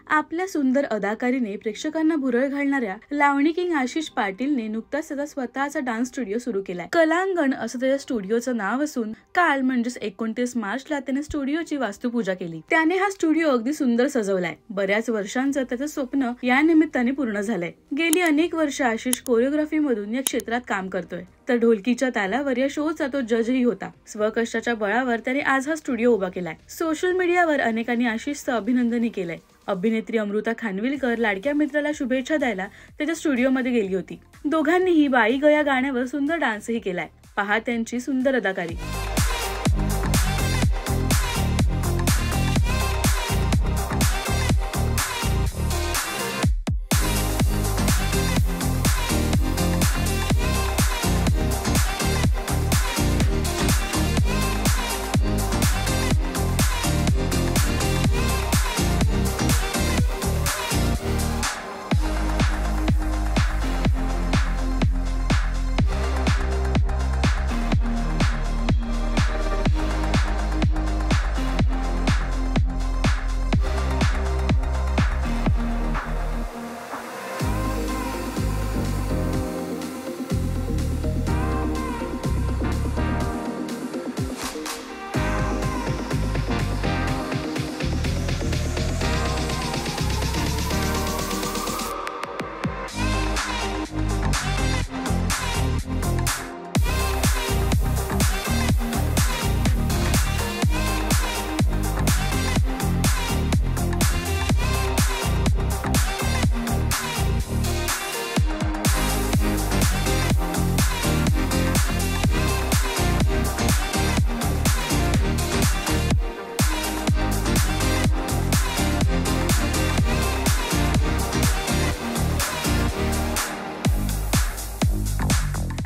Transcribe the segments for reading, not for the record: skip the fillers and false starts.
आपल्या सुंदर अदाकारीने प्रेक्षकांना भुरळ घालणाऱ्या लावणी किंग आशिष पाटीलने नुकताच त्याचा स्वतःचा डान्स स्टुडिओ सुरू केलाय। कलांगण असं त्याच्या स्टुडिओचं नाव असून काल म्हणजेच 29 मार्चला त्याने स्टुडिओची वास्तुपूजा केली। त्याने हा स्टुडिओ अगदी सुंदर सजवलाय। बऱ्याच वर्षांचं त्याचं स्वप्न या निमित्ताने पूर्ण झालंय। गेली अनेक वर्ष आशिष कोरिओग्राफी मधून या क्षेत्रात काम करतोय, तर ढोलकीच्या तालावर या शोचा तो जजही होता। स्वकष्टाच्या बळावर त्याने आज हा स्टुडिओ उभा केलाय। सोशल मीडियावर अनेकांनी आशिषचं अभिनंदनही केलंय। अभिनेत्री अमृता खानविलकर लाडक्या मित्राला शुभेच्छा द्यायला त्याच्या स्टुडिओमध्ये गेली होती। दोघांनीही बाई गया गाण्यावर सुंदर डान्सही केलाय। पहा त्यांची सुंदर अदाकारी।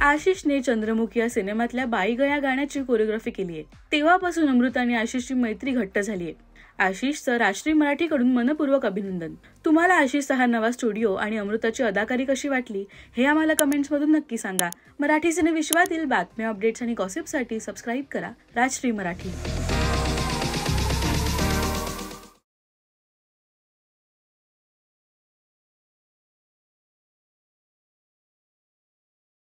आशिषने चंद्रमुखी या सिनेमातल्या बाई गया गाण्याची कोरिओग्राफी केली आहे। तेव्हापासून अमृता आणि आशिषची मैत्री घट्ट झाली आहे। आशिषचं राष्ट्रीय मराठीकडून मनपूर्वक अभिनंदन। तुम्हाला आशिषचा हा नवा स्टुडिओ आणि अमृताची अदाकारी कशी वाटली हे आम्हाला कमेंट्समधून नक्की सांगा। मराठी सिने विश्वातील बातम्या, अपडेट्स आणि गॉसिपसाठी सबस्क्राईब करा राजश्री मराठी।